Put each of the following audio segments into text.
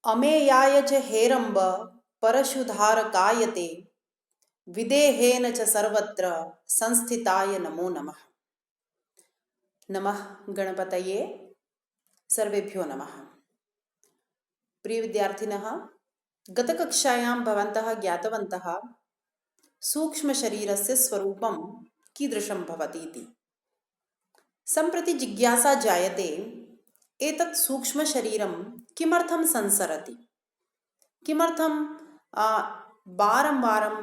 अमेयाय च हेरम्ब परशुधारकायते विदेहेन च सर्वत्र संस्थिताय नमो नमः। नमः गणपतये। सर्वेभ्यो नमः। प्रिय विद्यार्थिनः, गतकक्षायां भवन्तः ज्ञातवन्तः सूक्ष्मशरीरस्य स्वरूपं कीदृशं भवति इति। सम्प्रति जिज्ञासा जायते, एतत् सूक्ष्मशरीरं किमर्थं संसरति, किमर्थं वारं वारं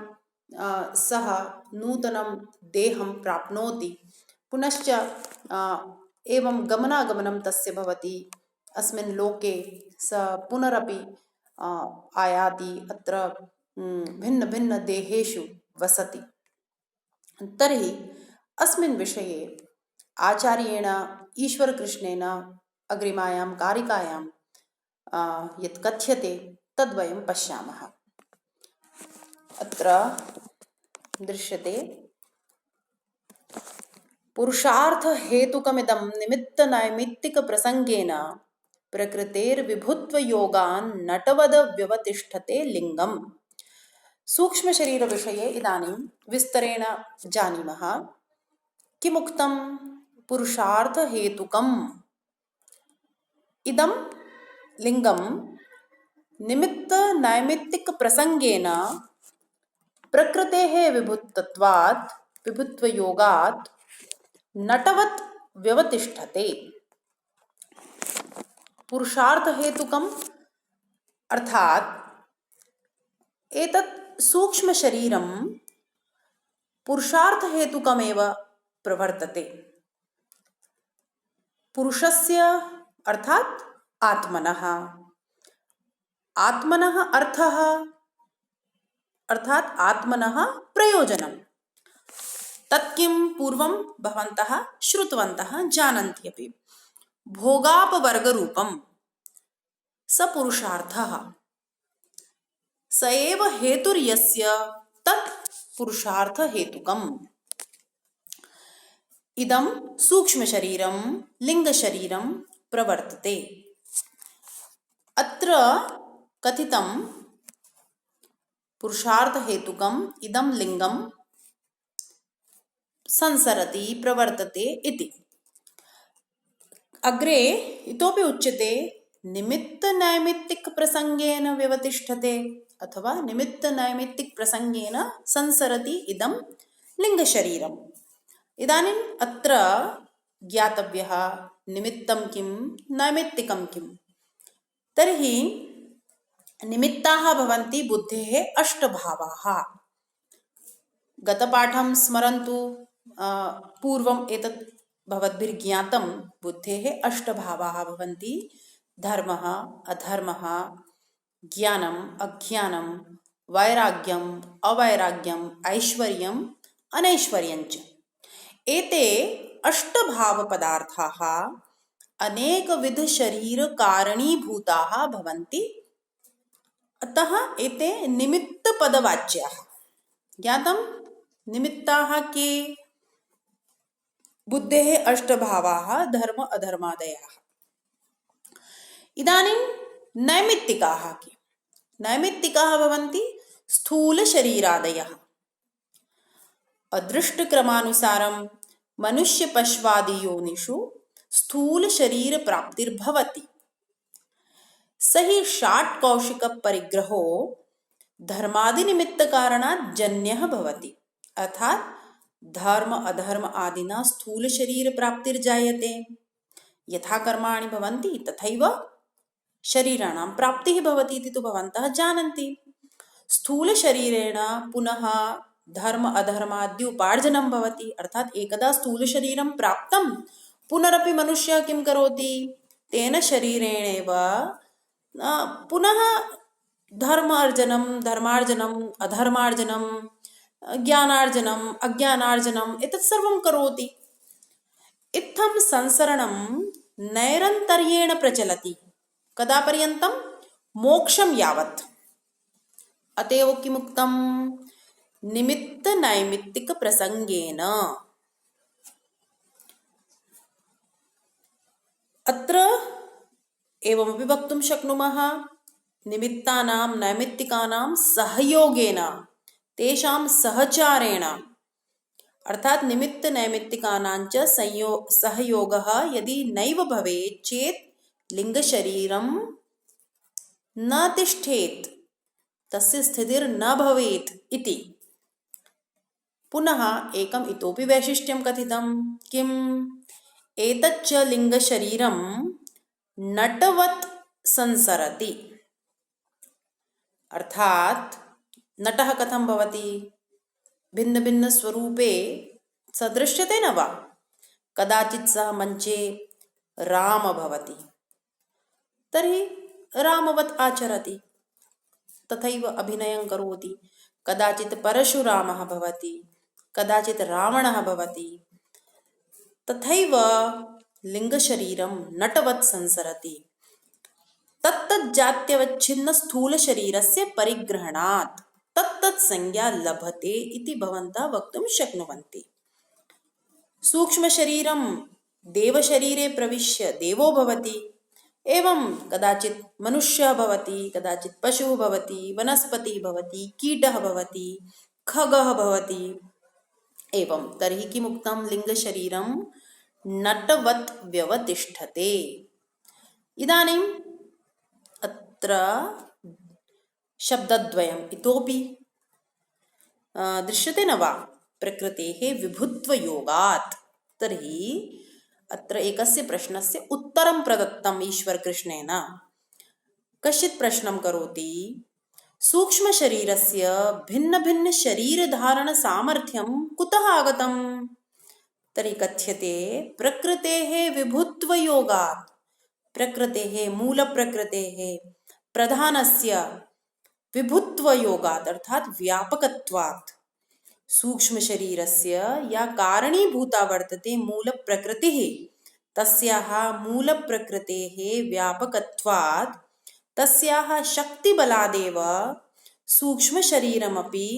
सः नूतनं देहं प्राप्नोति, पुनश्च एवं गमनागमनं तस्य भवति, अस्मिन् लोके स पुनरपि आयाति, अत्र भिन्नभिन्नदेहेषु वसति। तर्हि अस्मिन् विषये आचार्येण ईश्वरकृष्णेन अग्रिमायां कारिकायां यत् कथ्यते तद्वयं पश्यामः। अत्र दृश्यते पुरुषार्थहेतुकमिदं निमित्तनैमित्तिकप्रसङ्गेन प्रकृतेर्विभुत्वयोगान् नटवद व्यवतिष्ठते लिङ्गम्। सूक्ष्मशरीरविषये इदानीं विस्तरेण जानीमः। किमुक्तं? पुरुषार्थहेतुकम् इदं लिङ्गं निमित्तनैमित्तिकप्रसङ्गेन प्रकृतेः विभुत्वयोगात् नटवत् व्यवतिष्ठते। पुरुषार्थहेतुकम् अर्थात् एतत् सूक्ष्मशरीरं पुरुषार्थहेतुकमेव प्रवर्तते। पुरुषस्य अर्थात् आत्मनः, आत्मनः अर्थः अर्थात् आत्मनः प्रयोजनं। तत्किं पूर्वं भवन्तः श्रुतवन्तः, जानन्ति अपि। भोगापवर्गरूपं स पुरुषार्थः, स एव हेतुर्यस्य तत् पुरुषार्थहेतुकम्। इदं सूक्ष्मशरीरं लिङ्गशरीरं प्रवर्तते। अत्र कथितं पुरुषार्थहेतुकम् इदं लिङ्गं संसरति, प्रवर्तते इति। अग्रे इतोपि उच्यते निमित्तनैमित्तिकप्रसङ्गेन व्यवतिष्ठते अथवा निमित्तनैमित्तिकप्रसङ्गेन संसरति इदं लिङ्गशरीरम्। इदानीम् अत्र ज्ञातव्यः निमित्तं किं, नैमित्तिकं किं। तर्हि निमित्ताः भवन्ति बुद्धेः अष्टभावाः। गतपाठं स्मरन्तु, पूर्वम् एतत् भवद्भिर्ज्ञातं। बुद्धेः अष्टभावाः भवन्ति: धर्मः, अधर्मः, ज्ञानम्, अज्ञानं, वैराग्यम्, अवैराग्यम्, ऐश्वर्यम्, अनैश्वर्यञ्च। एते अष्टभावपदार्थाः अनेकविधशरीरकारणीभूताः भवन्ति। अतः एते निमित्तपदवाच्याः। ज्ञातं निमित्ताः के? बुद्धेः अष्टभावाः, धर्म अधर्मादयः। इदानीं नैमित्तिकाः के? नैमित्तिकाः भवन्ति स्थूलशरीरादयः। अदृष्टक्रमानुसारं मनुष्यपश्वादियोनिषु स्थूलशरीरप्राप्तिर्भवति। स हि षाट्कौशिकपरिग्रहो धर्मादिनिमित्तकारणात् जन्यः भवति। अर्थात् धर्म अधर्म आदिना स्थूलशरीरप्राप्तिर्जायते। यथा कर्माणि भवन्ति तथैव शरीराणां प्राप्तिः भवति इति तु भवन्तः जानन्ति। स्थूलशरीरेण पुनः धर्म अधर्माद्युपार्जनं भवति। अर्थात् एकदा स्थूलशरीरं प्राप्तं पुनरपि मनुष्यः किं करोति? तेन शरीरेणेव पुनः धर्मार्जनं, धर्मार्जनम्, अधर्मार्जनं, ज्ञानार्जनम्, अज्ञानार्जनम् एतत् सर्वं करोति। इत्थं संसरणं नैरन्तर्येण प्रचलति। कदा पर्यन्तं? मोक्षं यावत्। अत एव किमुक्तं? निमित्तनैमित्तिकप्रसङ्गेन। अत्र एवमपि वक्तुं शक्नुमः, निमित्तानां नैमित्तिकानां सहयोगेन तेषां सहचारेण अर्थात निमित्त नैमित्तिकानांच सहयोगः यदि नैव भवेत् चेत् लिंगशरीरं न तिष्ठेत्, तस्य स्थितिर्न भवेत् इति। पुनः एकम् इतोपि वैशिष्ट्यं कथितं। किम्? एतच्च लिंगशरीरं नटवत् संसरति। अर्थात नटः कथं भवति? भिन्न भिन्न स्वरूपे स दृश्यते न वा? कदाचित् सः मञ्चे राम भवति, तर्हि रामवत् आचरति, तथैव अभिनयं करोति। कदाचित् परशुरामः भवति, कदाचित् रावणः भवति, तथैव लिंगशरीरं नटवत् संसरति। तत्तज्जात्यवच्छिन्न स्थूलशरीरस्य परिग्रहणात् तत्तत् संज्ञा लभते इति भवन्तः वक्तुं शक्नुवन्ति। सूक्ष्मशरीरं देवशरीरे प्रविश्य देवो भवति, एवं कदाचित् मनुष्यः भवति, कदाचित् पशुः भवति, वनस्पतिः भवति, कीटः भवति, खगः भवति। एवं तर्हि किमुक्तं? लिंगशरीरं नटवत् व्यवतिष्ठते। इदानीम् अत्र शब्दद्वयम् इतोपि दृश्यते न वा? प्रकृतेः विभुत्वयोगात्। तर्हि अत्र एकस्य प्रश्नस्य उत्तरं प्रदत्तम् ईश्वरकृष्णेन। कश्चित् प्रश्नं करोति, सूक्ष्मशरीरस्य भिन्नभिन्नशरीरधारणसामर्थ्यं कुतः आगतम्? तर्हि कथ्यते प्रकृतेः विभुत्वयोगात्, प्रकृतेः मूलप्रकृतेः प्रधानस्य विभुत्वयोगात् अर्थात् व्यापकत्वात्। सूक्ष्मशरीरस्य या कारणीभूता वर्तते मूलप्रकृतिः, तस्याः मूलप्रकृतेः व्यापकत्वात् तस्याः शक्तिबलादेव सूक्ष्मशरीरमपि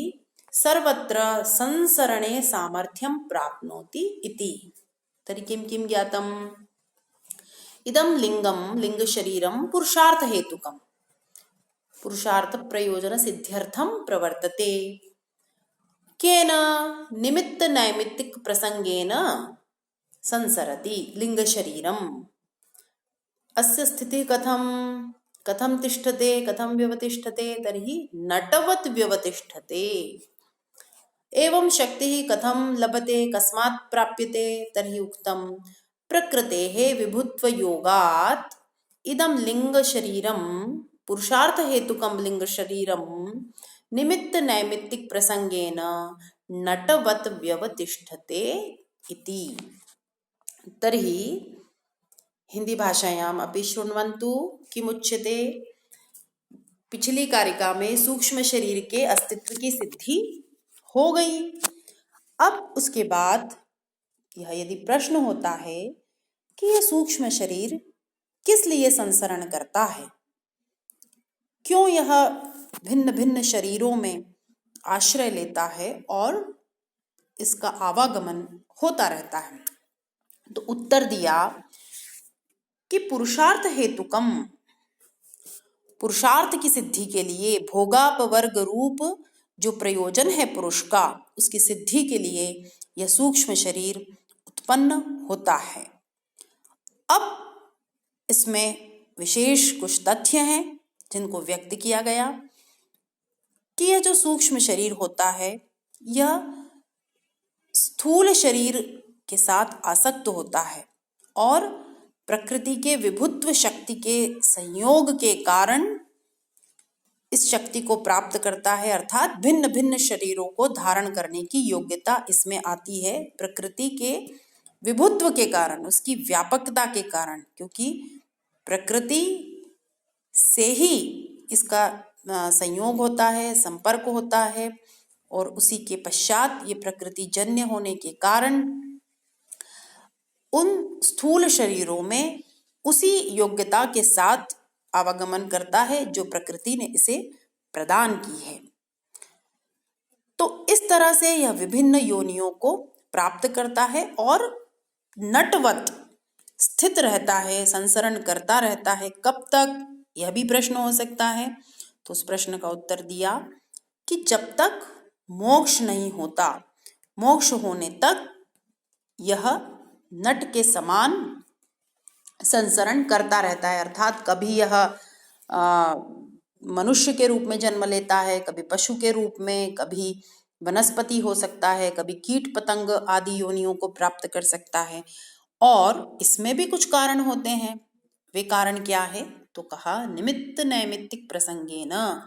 सर्वत्र संसरणे सामर्थ्यं प्राप्नोति इति। तर्हि किं किं ज्ञातम्? इदं लिंगं लिंगशरीरं पुरुषार्थहेतुकं, पुरुषार्थप्रयोजनसिद्ध्यर्थं प्रवर्तते। केन? निमित्तनैमित्तिकप्रसङ्गेन संसरति लिंगशरीरम्। अस्य स्थितिः कथं तिष्ठते, कथं व्यवतिष्ठते? तर्हि नटवत् व्यवतिष्ठते। एवं शक्तिः कथं लभते, कस्मात् प्राप्यते? तर्हि उक्तं प्रकृतेः विभुत्वयोगात् इदं लिंगशरीरं पुरुषार्थहेतुकं लिंगशरीरं निमित्तनैमित्तिकप्रसङ्गेन नटवत् व्यवतिष्ठते इति। तर्हि हिंदी भाषायाम् अपि शृण्वन्तु किमुच्यते। पिछली कारिका में सूक्ष्म शरीर के अस्तित्व की सिद्धि हो गई। अब उसके बाद यह यदि प्रश्न होता है कि यह सूक्ष्म शरीर किस लिए संसरण करता है, क्यों यह भिन्न भिन्न शरीरों में आश्रय लेता है और इसका आवागमन होता रहता है, तो उत्तर दिया कि पुरुषार्थ हेतुकम, पुरुषार्थ की सिद्धि के लिए भोगापवर्ग रूप जो प्रयोजन है पुरुष का, उसकी सिद्धि के लिए यह सूक्ष्म शरीर उत्पन्न होता है। अब इसमें विशेष कुछ तथ्य हैं जिनको व्यक्त किया गया कि यह जो सूक्ष्म शरीर होता है यह स्थूल शरीर के साथ आसक्त होता है और प्रकृति के विभुत्व शक्ति के संयोग के कारण इस शक्ति को प्राप्त करता है, अर्थात भिन्न भिन्न शरीरों को धारण करने की योग्यता इसमें आती है प्रकृति के विभुत्व के कारण, उसकी व्यापकता के कारण, क्योंकि प्रकृति से ही इसका संयोग होता है, संपर्क होता है और उसी के पश्चात ये प्रकृति जन्य होने के कारण उन स्थूल शरीरों में उसी योग्यता के साथ आवागमन करता है जो प्रकृति ने इसे प्रदान की है। तो इस तरह से यह विभिन्न योनियों को प्राप्त करता है और नटवत स्थित रहता है, संसरण करता रहता है। कब तक? यह भी प्रश्न हो सकता है। तो उस प्रश्न का उत्तर दिया कि जब तक मोक्ष नहीं होता, मोक्ष होने तक यह नट के समान संसरण करता रहता है, अर्थात कभी यह मनुष्य के रूप में जन्म लेता है, कभी पशु के रूप में, कभी वनस्पति हो सकता है, कभी कीट पतंग आदि योनियों को प्राप्त कर सकता है। और इसमें भी कुछ कारण होते हैं। वे कारण क्या है? तो कहा निमित्त नैमित्तिक प्रसंगेन।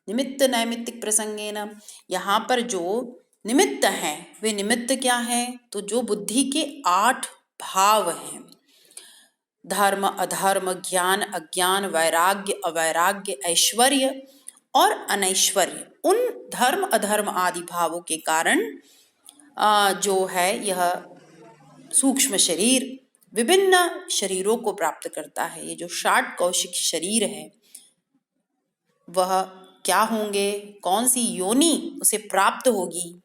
निमित्त नैमित्तिक प्रसंगेन, यहाँ पर जो निमित्त हैं वे निमित्त क्या है? तो जो बुद्धि के 8 भाव हैं, धर्म अधर्म, ज्ञान अज्ञान, वैराग्य अवैराग्य, ऐश्वर्य और अनैश्वर्य, उन धर्म अधर्म आदि भावों के कारण जो है यह सूक्ष्म शरीर विभिन्न शरीरों को प्राप्त करता है। ये जो 60 कौशिक शरीर है वह क्या होंगे, कौन सी योनि उसे प्राप्त होगी,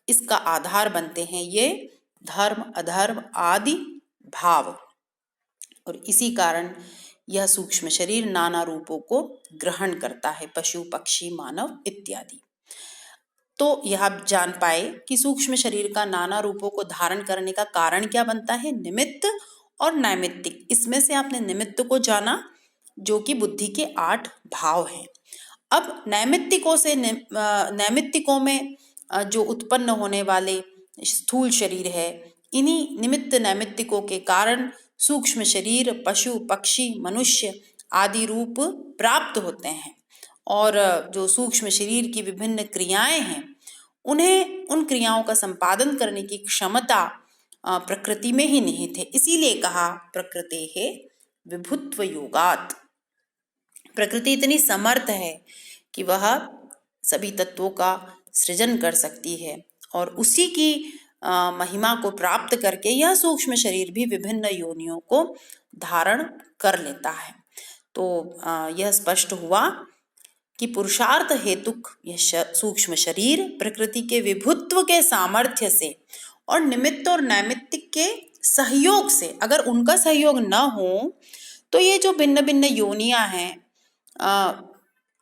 इसका आधार बनते हैं ये धर्म अधर्म आदि भाव। और इसी कारण यह सूक्ष्म शरीर नाना रूपों को ग्रहण करता है, पशु पक्षी मानव इत्यादि। तो यह आप जान पाए कि सूक्ष्म शरीर का नाना रूपों को धारण करने का कारण क्या बनता है? निमित्त और नैमित्तिक। इसमें से आपने निमित्त को जाना जो कि बुद्धि के 8 भाव हैं। अब नैमित्तिकों में जो उत्पन्न होने वाले स्थूल शरीर है, इन्हीं निमित्त नैमित्तिकों के कारण सूक्ष्म शरीर पशु पक्षी मनुष्य आदि रूप प्राप्त होते हैं। और जो सूक्ष्म शरीर की विभिन्न क्रियाएं हैं, उन्हें उन क्रियाओं का संपादन करने की क्षमता प्रकृति में ही निहित है। इसीलिए कहा प्रकृतेः विभुत्व योगात्। प्रकृति इतनी समर्थ है कि वह सभी तत्वों का सृजन कर सकती है और उसी की महिमा को प्राप्त करके यह सूक्ष्म शरीर भी विभिन्न योनियों को धारण कर लेता है। तो यह स्पष्ट हुआ कि पुरुषार्थ हेतुक यह सूक्ष्म शरीर प्रकृति के विभुत्व के सामर्थ्य से और निमित्त और नैमित्तिक के सहयोग से, अगर उनका सहयोग न हो तो ये जो भिन्न भिन्न योनियां हैं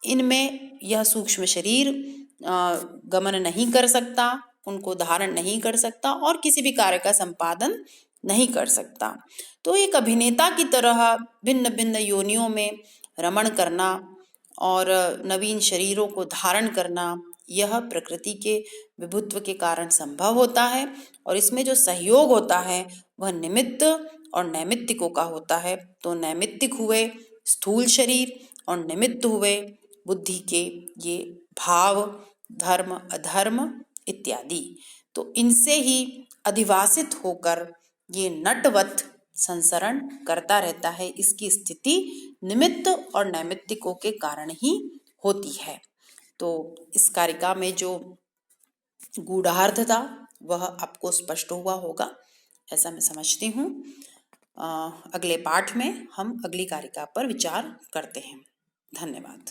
इनमें यह सूक्ष्म शरीर गमन नहीं कर सकता, उनको धारण नहीं कर सकता और किसी भी कार्य का संपादन नहीं कर सकता। तो एक अभिनेता की तरह भिन्न भिन्न योनियों में रमण करना और नवीन शरीरों को धारण करना, यह प्रकृति के विभुत्व के कारण संभव होता है। और इसमें जो सहयोग होता है वह निमित्त और नैमित्तिकों का होता है। तो नैमित्तिक हुए स्थूल शरीर और निमित्त हुए बुद्धि के ये भाव धर्म अधर्म इत्यादि। तो इनसे ही अधिवासित होकर ये नटवत संसरण करता रहता है। इसकी स्थिति निमित्त और नैमित्तिकों के कारण ही होती है। तो इस कारिका में जो गूढ़ार्थ था वह आपको स्पष्ट हुआ होगा, ऐसा मैं समझती हूँ। अगले पाठ में हम अगली कारिका पर विचार करते हैं। धन्यवाद।